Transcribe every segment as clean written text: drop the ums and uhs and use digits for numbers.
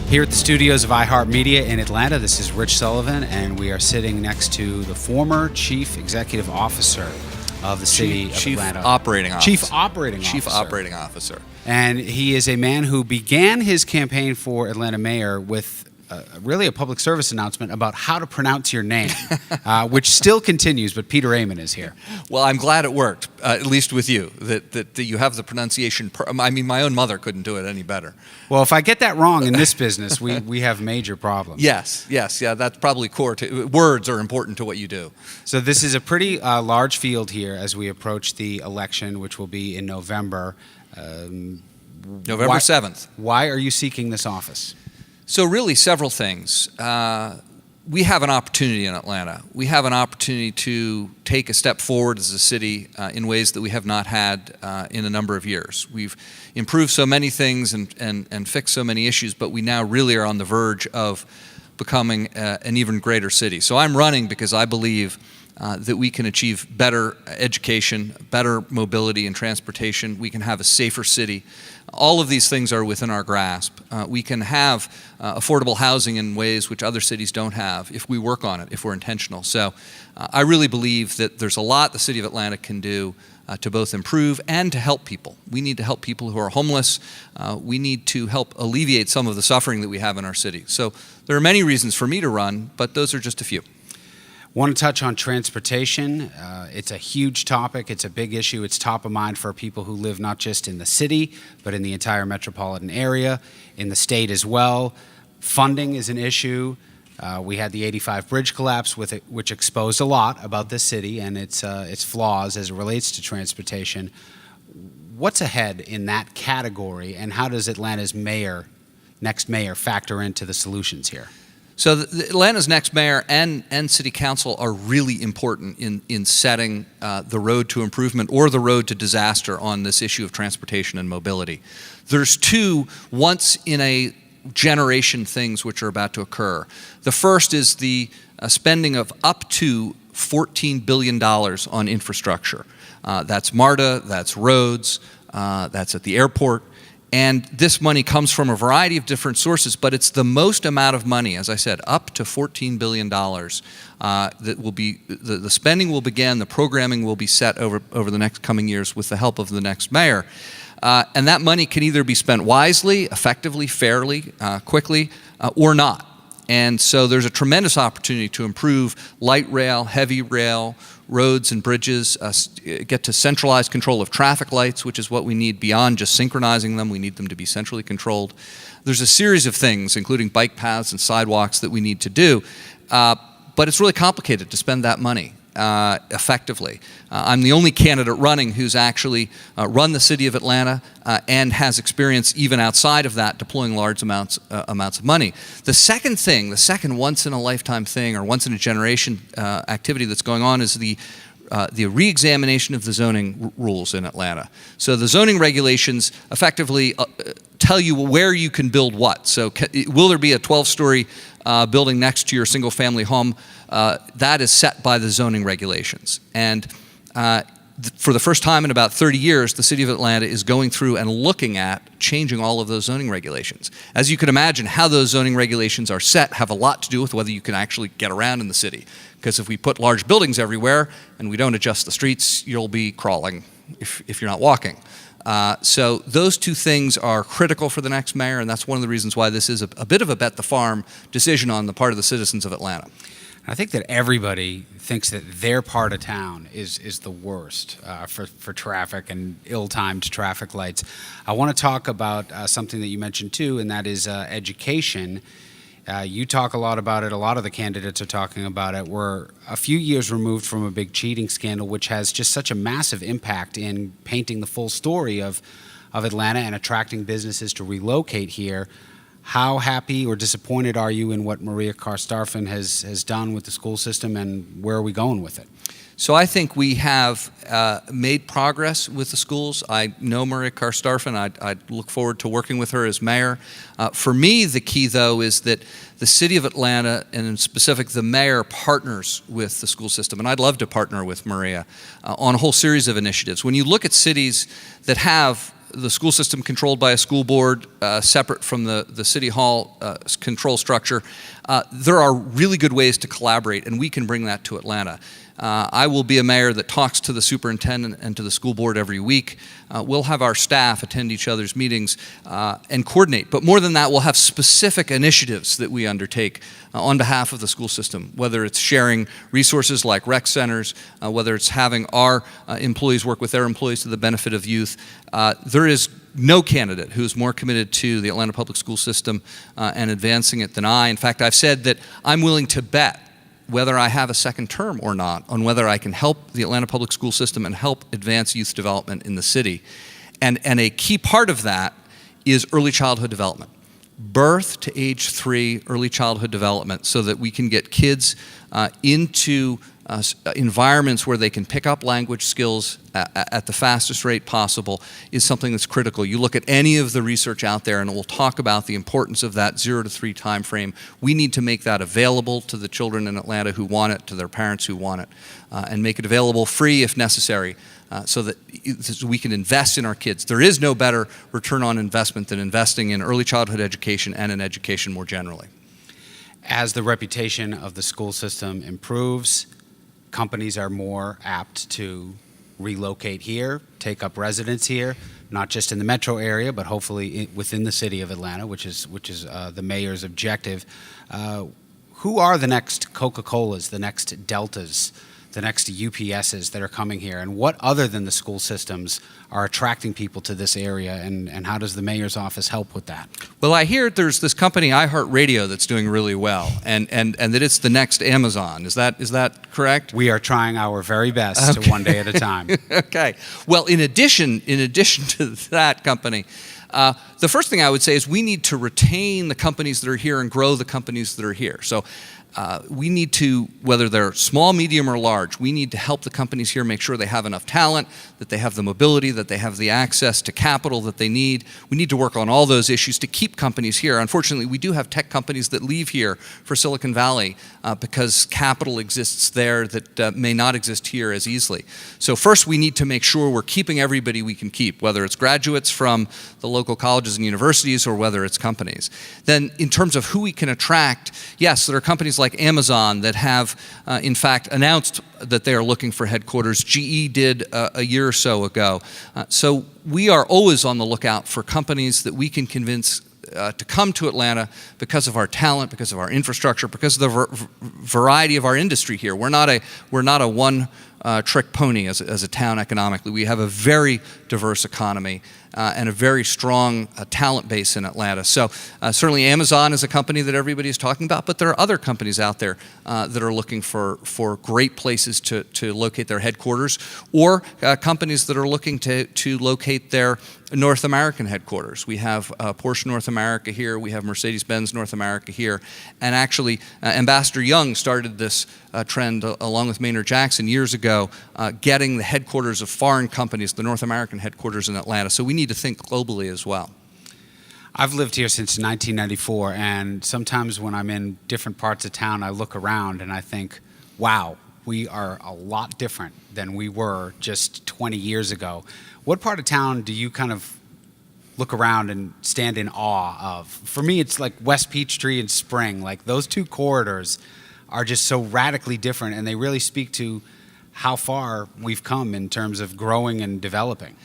Here at the studios of iHeartMedia in Atlanta, this is Rich Sullivan, and we are sitting next to the former Chief Executive Officer of the city of Atlanta. Chief Operating Officer. And he is a man who began his campaign for Atlanta mayor with really a public service announcement about how to pronounce your name, which still continues, but Peter Aman is here. Well, I'm glad it worked, at least with you, that you have the pronunciation. I mean, my own mother couldn't do it any better. Well, if I get that wrong in this business, we have major problems. Yes, yeah, that's probably core to, words are important to what you do. So this is a pretty large field here as we approach the election, which will be in November. November 7th. Why are you seeking this office? So really several things. We have an opportunity in Atlanta. We have an opportunity to take a step forward as a city in ways that we have not had in a number of years. We've improved so many things and fixed so many issues, but we now really are on the verge of becoming an even greater city. So I'm running because I believe that we can achieve better education, better mobility and transportation. We can have a safer city. All of these things are within our grasp. We can have affordable housing in ways which other cities don't have if we work on it, if we're intentional. So I really believe that there's a lot the city of Atlanta can do to both improve and to help people. We need to help people who are homeless. We need to help alleviate some of the suffering that we have in our city. So there are many reasons for me to run, but those are just a few. Want to touch on transportation. It's a huge topic. It's a big issue. It's top of mind for people who live not just in the city, but in the entire metropolitan area, in the state as well. Funding is an issue. We had the 85 bridge collapse, which exposed a lot about this city and its flaws as it relates to transportation. What's ahead in that category, and how does Atlanta's next mayor, factor into the solutions here? So Atlanta's next mayor and city council are really important in setting the road to improvement or the road to disaster on this issue of transportation and mobility. There's two once-in-a-generation things which are about to occur. The first is the spending of up to $14 billion on infrastructure. That's MARTA, that's roads, that's at the airport. And this money comes from a variety of different sources, but it's the most amount of money, as I said, up to $14 billion that will be, the spending will begin, the programming will be set over the next coming years with the help of the next mayor. And that money can either be spent wisely, effectively, fairly, quickly, or not. And so there's a tremendous opportunity to improve light rail, heavy rail, roads and bridges, get to centralized control of traffic lights, which is what we need beyond just synchronizing them. We need them to be centrally controlled. There's a series of things, including bike paths and sidewalks, that we need to do. But it's really complicated to spend that money effectively. I'm the only candidate running who's actually run the city of Atlanta and has experience even outside of that deploying large amounts of money. The second once-in-a-lifetime thing or once-in-a-generation activity that's going on is the re-examination of the zoning rules in Atlanta. So the zoning regulations effectively tell you where you can build what. So will there be a 12-story building next to your single-family home? That is set by the zoning regulations. And for the first time in about 30 years, the city of Atlanta is going through and looking at changing all of those zoning regulations. As you can imagine, how those zoning regulations are set have a lot to do with whether you can actually get around in the city. Because if we put large buildings everywhere and we don't adjust the streets, you'll be crawling if you're not walking. So those two things are critical for the next mayor, and that's one of the reasons why this is a bit of a bet the farm decision on the part of the citizens of Atlanta. I think that everybody thinks that their part of town is the worst for traffic and ill-timed traffic lights. I want to talk about something that you mentioned too, and that is education. You talk a lot about it. A lot of the candidates are talking about it. We're a few years removed from a big cheating scandal, which has just such a massive impact in painting the full story of Atlanta and attracting businesses to relocate here. How happy or disappointed are you in what Maria Carr-Starfin has done with the school system, and where are we going with it? So I think we have made progress with the schools. I know Maria Carr-Starfin. I look forward to working with her as mayor. For me, the key, though, is that the city of Atlanta, and in specific the mayor, partners with the school system. And I'd love to partner with Maria on a whole series of initiatives. When you look at cities that have the school system controlled by a school board, separate from the city hall control structure, there are really good ways to collaborate, and we can bring that to Atlanta. I will be a mayor that talks to the superintendent and to the school board every week. We'll have our staff attend each other's meetings and coordinate. But more than that, we'll have specific initiatives that we undertake on behalf of the school system, whether it's sharing resources like rec centers, whether it's having our employees work with their employees to the benefit of youth. There is no candidate who is more committed to the Atlanta public school system and advancing it than I. In fact, I've said that I'm willing to bet whether I have a second term or not, on whether I can help the Atlanta public school system and help advance youth development in the city. And a key part of that is early childhood development. Birth to age 3, early childhood development, so that we can get kids into environments where they can pick up language skills at the fastest rate possible is something that's critical. You look at any of the research out there and it will talk about the importance of that 0 to 3 time frame. We need to make that available to the children in Atlanta who want it, to their parents who want it, and make it available free if necessary, so that we can invest in our kids. There is no better return on investment than investing in early childhood education and in education more generally. As the reputation of the school system improves, companies are more apt to relocate here, take up residence here, not just in the metro area, but hopefully within the city of Atlanta, which is the mayor's objective. Who are the next Coca-Colas, the next Deltas, the next UPSs that are coming here, and what other than the school systems are attracting people to this area, and how does the mayor's office help with that? Well, I hear there's this company, iHeartRadio, that's doing really well, and that it's the next Amazon. Is that correct? We are trying our very best to one day at a time. Okay. Well, in addition to that company, the first thing I would say is we need to retain the companies that are here and grow the companies that are here. So we need to, whether they're small, medium, or large, we need to help the companies here make sure they have enough talent, that they have the mobility, that they have the access to capital that they need. We need to work on all those issues to keep companies here. Unfortunately, we do have tech companies that leave here for Silicon Valley because capital exists there that may not exist here as easily. So first, we need to make sure we're keeping everybody we can keep, whether it's graduates from the local colleges and universities or whether it's companies. Then in terms of who we can attract, yes, there are companies like Amazon that have, in fact, announced that they are looking for headquarters. GE did a year or so ago. So we are always on the lookout for companies that we can convince to come to Atlanta because of our talent, because of our infrastructure, because of the variety of our industry here. We're not a one-trick pony as a town economically. We have a very diverse economy and a very strong talent base in Atlanta. So certainly Amazon is a company that everybody is talking about, but there are other companies out there that are looking for great places to locate their headquarters, or companies that are looking to locate their North American headquarters. We have Porsche North America here, we have Mercedes-Benz North America here, and actually Ambassador Young started this trend along with Maynard Jackson years ago, getting the headquarters of foreign companies, the North American headquarters in Atlanta. So we need to think globally as well. I've lived here since 1994, and sometimes when I'm in different parts of town, I look around and I think, wow, we are a lot different than we were just 20 years ago. What part of town do you kind of look around and stand in awe of? For me, it's like West Peachtree and Spring. Like, those two corridors are just so radically different, and they really speak to how far we've come in terms of growing and developing.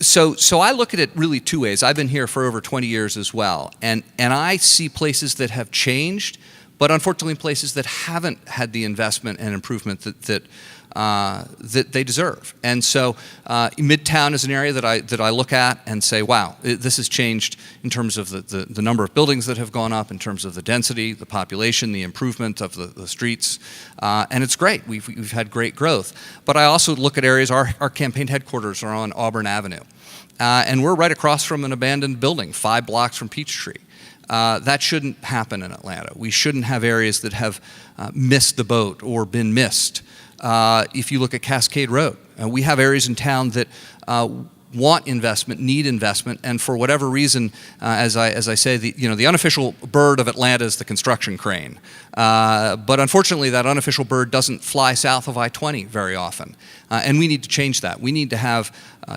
So I look at it really two ways. I've been here for over 20 years as well, and I see places that have changed, but unfortunately places that haven't had the investment and improvement that they deserve. And so Midtown is an area that I look at and say, wow, this has changed in terms of the number of buildings that have gone up, in terms of the density, the population, the improvement of the streets, and it's great. We've had great growth. But I also look at areas, our campaign headquarters are on Auburn Avenue, and we're right across from an abandoned building, 5 blocks from Peachtree. That shouldn't happen in Atlanta. We shouldn't have areas that have missed the boat or been missed. If you look at Cascade Road, we have areas in town that want investment, need investment, and for whatever reason, as I say, the unofficial bird of Atlanta is the construction crane. But unfortunately, that unofficial bird doesn't fly south of I-20 very often, and we need to change that. We need to have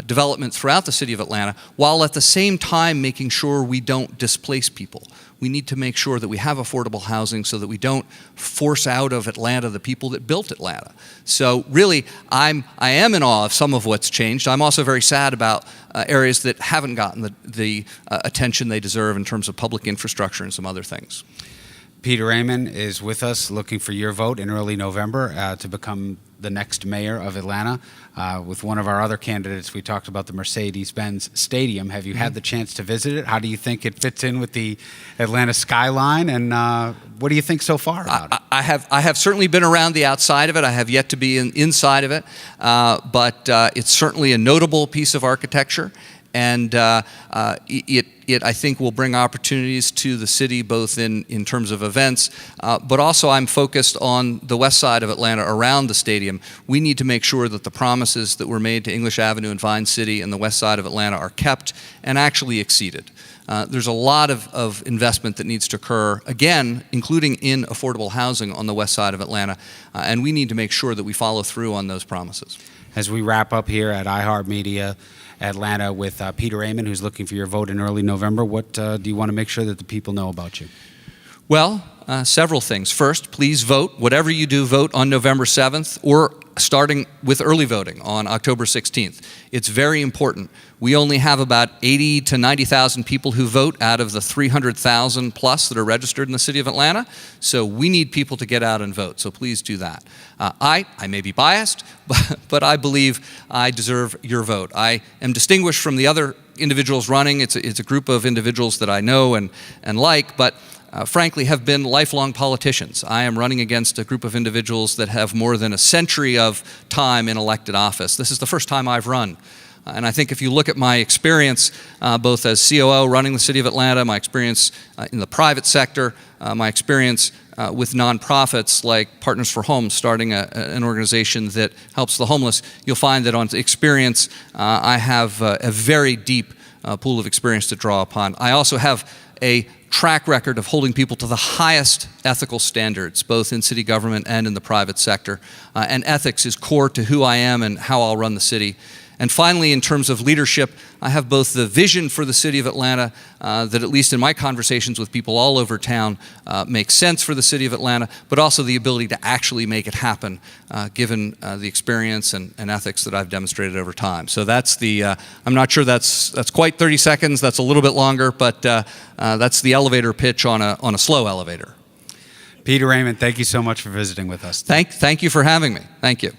development throughout the city of Atlanta, while at the same time making sure we don't displace people. We need to make sure that we have affordable housing so that we don't force out of Atlanta the people that built Atlanta. So really, I am in awe of some of what's changed. I'm also very sad about areas that haven't gotten the attention they deserve in terms of public infrastructure and some other things. Peter Aman is with us, looking for your vote in early November to become the next mayor of Atlanta. With one of our other candidates, we talked about the Mercedes-Benz Stadium. Have you had the chance to visit it? How do you think it fits in with the Atlanta skyline? And what do you think so far about it? I have certainly been around the outside of it. I have yet to be inside of it, but it's certainly a notable piece of architecture. And it I think, will bring opportunities to the city, both in terms of events, but also I'm focused on the west side of Atlanta around the stadium. We need to make sure that the promises that were made to English Avenue and Vine City and the west side of Atlanta are kept and actually exceeded. There's a lot of investment that needs to occur, again, including in affordable housing on the west side of Atlanta, and we need to make sure that we follow through on those promises. As we wrap up here at iHeartMedia Atlanta with Peter Aman, who's looking for your vote in early November, what do you want to make sure that the people know about you? Well, several things. First, please vote. Whatever you do, vote on November 7th or starting with early voting on October 16th. It's very important. We only have about 80 to 90,000 people who vote out of the 300,000 plus that are registered in the city of Atlanta. So we need people to get out and vote. So please do that. I may be biased, but I believe I deserve your vote. I am distinguished from the other individuals running. It's a group of individuals that I know and like, but frankly, have been lifelong politicians. I am running against a group of individuals that have more than a century of time in elected office. This is the first time I've run. And I think if you look at my experience, both as COO running the city of Atlanta, my experience in the private sector, my experience with nonprofits like Partners for Homes, starting an organization that helps the homeless, you'll find that on experience, I have a very deep pool of experience to draw upon. I also have a track record of holding people to the highest ethical standards, both in city government and in the private sector. And ethics is core to who I am and how I'll run the city. And finally, in terms of leadership, I have both the vision for the city of Atlanta that, at least in my conversations with people all over town, makes sense for the city of Atlanta, but also the ability to actually make it happen, given the experience and ethics that I've demonstrated over time. So that's I'm not sure that's quite 30 seconds, that's a little bit longer, but that's the elevator pitch on a slow elevator. Peter Aman, thank you so much for visiting with us. Thank you for having me. Thank you.